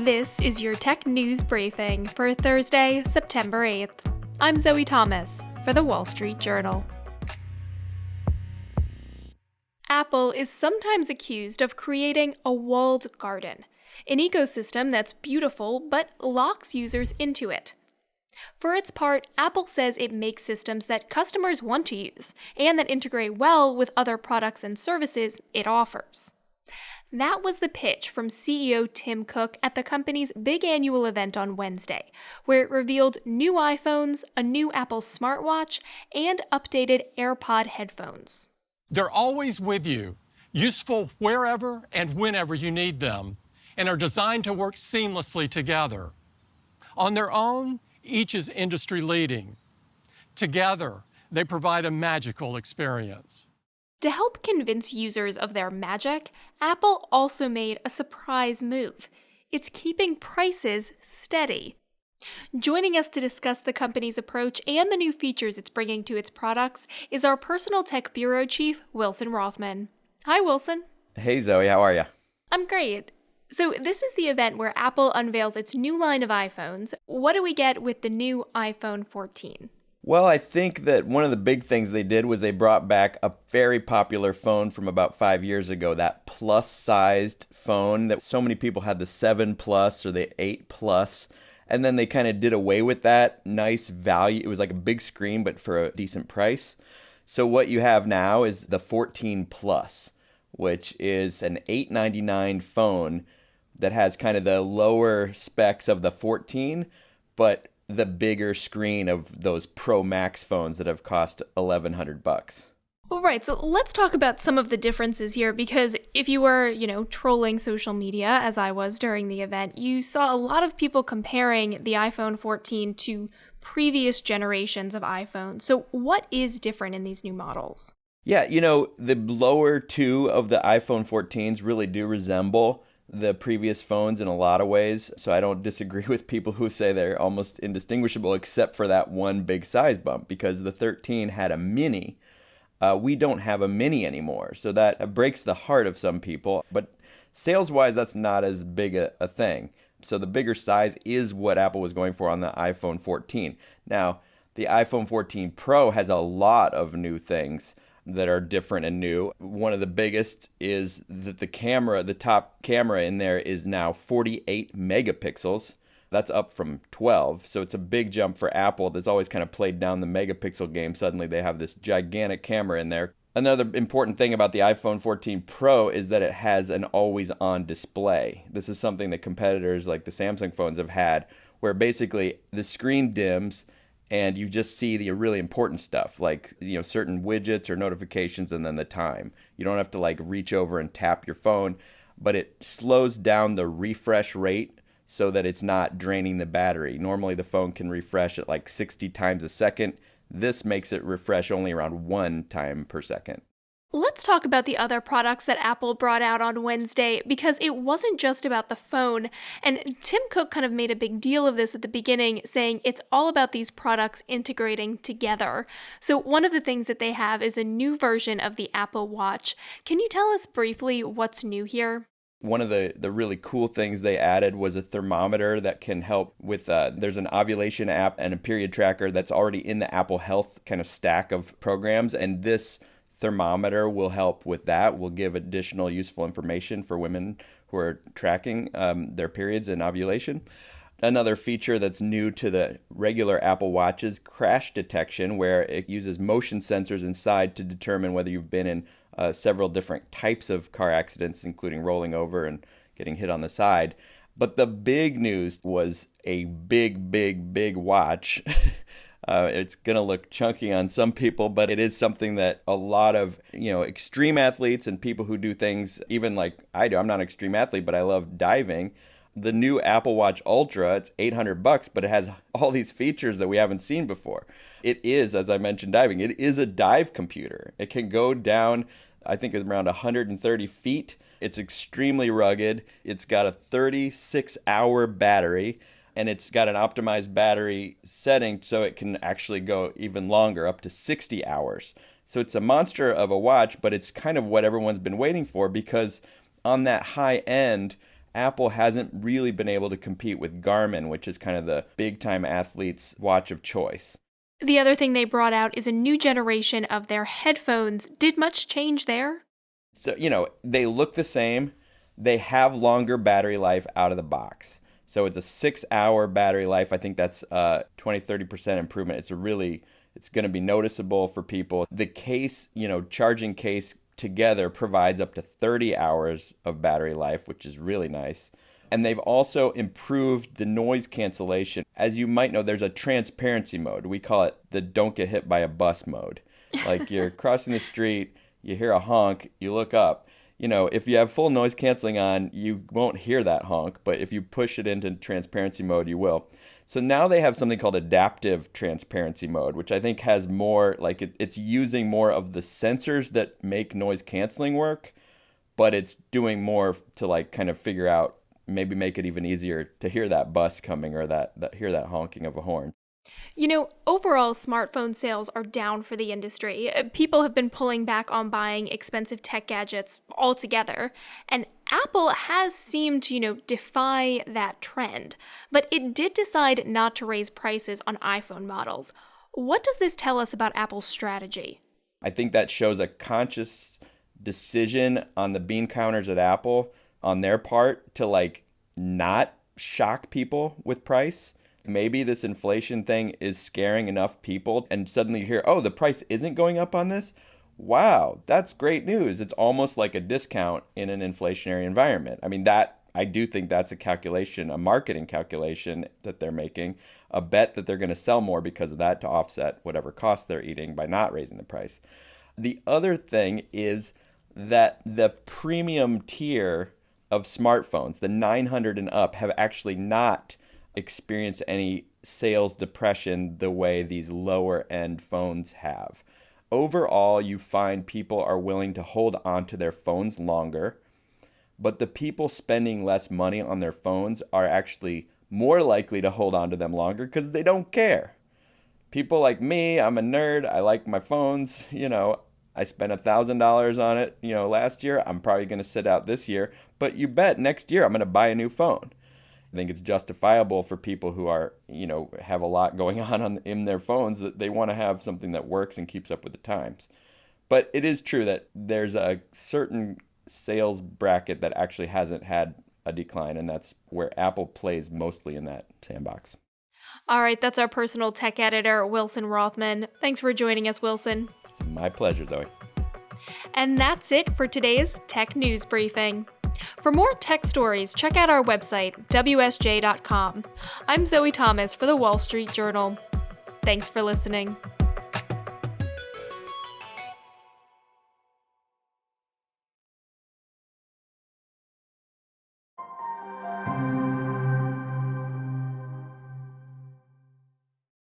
This is your tech news briefing for Thursday, September 8th. I'm Zoe Thomas for the Wall Street Journal. Apple is sometimes accused of creating a walled garden, an ecosystem that's beautiful but locks users into it. For its part, Apple says it makes systems that customers want to use and that integrate well with other products and services it offers. That was the pitch from CEO Tim Cook at the company's big annual event on Wednesday, where it revealed new iPhones, a new Apple smartwatch, and updated AirPod headphones. They're always with you, useful wherever and whenever you need them, and are designed to work seamlessly together. On their own, each is industry-leading. Together, they provide a magical experience. To help convince users of their magic, Apple also made a surprise move. It's keeping prices steady. Joining us to discuss the company's approach and the new features it's bringing to its products is our personal tech bureau chief, Wilson Rothman. Hi, Wilson. Hey, Zoe. How are you? I'm great. So this is the event where Apple unveils its new line of iPhones. What do we get with the new iPhone 14? Well, I think that one of the big things they did was they brought back a very popular phone from about 5 years ago, that plus-sized phone that so many people had, the 7 Plus or the 8 Plus. And then they kind of did away with that nice value. It was like a big screen, but for a decent price. So what you have now is the 14 Plus, which is an $899 phone that has kind of the lower specs of the 14, but the bigger screen of those Pro Max phones that have cost $1,100. All right, so let's talk about some of the differences here, because if you were, trolling social media, as I was during the event, you saw a lot of people comparing the iPhone 14 to previous generations of iPhones. So what is different in these new models? Yeah, the lower two of the iPhone 14s really do resemble the previous phones in a lot of ways. So I don't disagree with people who say they're almost indistinguishable except for that one big size bump, because the 13 had a mini. We don't have a mini anymore. So that breaks the heart of some people. But sales-wise, that's not as big a thing. So the bigger size is what Apple was going for on the iPhone 14. Now, the iPhone 14 Pro has a lot of new things that are different and new. One of the biggest is that the top camera in there is now 48 megapixels. That's up from 12. So it's a big jump for Apple that's always kind of played down the megapixel game. Suddenly they have this gigantic camera in there. Another important thing about the iPhone 14 Pro is that it has an always-on display. This is something that competitors like the Samsung phones have had, where basically the screen dims and you just see the really important stuff, like certain widgets or notifications, and then the time. You don't have to reach over and tap your phone, but it slows down the refresh rate so that it's not draining the battery. Normally the phone can refresh at 60 times a second. This makes it refresh only around 1 time per second. Let's talk about the other products that Apple brought out on Wednesday, because it wasn't just about the phone. And Tim Cook kind of made a big deal of this at the beginning, saying it's all about these products integrating together. So one of the things that they have is a new version of the Apple Watch. Can you tell us briefly what's new here? One of the really cool things they added was a thermometer that can help with, there's an ovulation app and a period tracker that's already in the Apple Health kind of stack of programs. And this thermometer will help with that, will give additional useful information for women who are tracking their periods and ovulation. Another feature that's new to the regular Apple Watch is crash detection, where it uses motion sensors inside to determine whether you've been in several different types of car accidents, including rolling over and getting hit on the side. But the big news was a big watch. It's going to look chunky on some people, but it is something that a lot of, extreme athletes and people who do things even like I do. I'm not an extreme athlete, but I love diving. The new Apple Watch Ultra, it's $800, but it has all these features that we haven't seen before. It is, as I mentioned, diving. It is a dive computer. It can go down, I think, around 130 feet. It's extremely rugged. It's got a 36-hour battery, and it's got an optimized battery setting so it can actually go even longer, up to 60 hours. So it's a monster of a watch, but it's kind of what everyone's been waiting for, because on that high end, Apple hasn't really been able to compete with Garmin, which is kind of the big-time athlete's watch of choice. The other thing they brought out is a new generation of their headphones. Did much change there? So, they look the same. They have longer battery life out of the box. So it's a 6-hour battery life. I think that's 20-30% improvement. It's going to be noticeable for people. The case, charging case together provides up to 30 hours of battery life, which is really nice. And they've also improved the noise cancellation. As you might know, there's a transparency mode. We call it the don't get hit by a bus mode. Like you're crossing the street, you hear a honk, you look up. If you have full noise canceling on, you won't hear that honk. But if you push it into transparency mode, you will. So now they have something called adaptive transparency mode, which I think has more, like it's using more of the sensors that make noise canceling work, but it's doing more to kind of figure out, maybe make it even easier to hear that bus coming or hear that honking of a horn. Overall, smartphone sales are down for the industry. People have been pulling back on buying expensive tech gadgets altogether, and Apple has seemed to, defy that trend. But it did decide not to raise prices on iPhone models. What does this tell us about Apple's strategy? I think that shows a conscious decision on the bean counters at Apple on their part to not shock people with price. Maybe this inflation thing is scaring enough people and suddenly you hear, oh, the price isn't going up on this? Wow, that's great news. It's almost like a discount in an inflationary environment. I mean, I do think that's a calculation, a marketing calculation that they're making, a bet that they're going to sell more because of that to offset whatever cost they're eating by not raising the price. The other thing is that the premium tier of smartphones, the 900 and up, have actually not experienced any sales depression the way these lower end phones have. Overall, you find people are willing to hold on to their phones longer, but the people spending less money on their phones are actually more likely to hold on to them longer because they don't care. People like me, I'm a nerd, I like my phones, I spent $1,000 on it, last year. I'm probably going to sit out this year, but you bet next year I'm going to buy a new phone. I think it's justifiable for people who are, have a lot going on in their phones that they want to have something that works and keeps up with the times. But it is true that there's a certain sales bracket that actually hasn't had a decline, and that's where Apple plays mostly in that sandbox. All right, that's our personal tech editor, Wilson Rothman. Thanks for joining us, Wilson. It's my pleasure, Zoe. And that's it for today's Tech News Briefing. For more tech stories, check out our website, WSJ.com. I'm Zoe Thomas for the Wall Street Journal. Thanks for listening.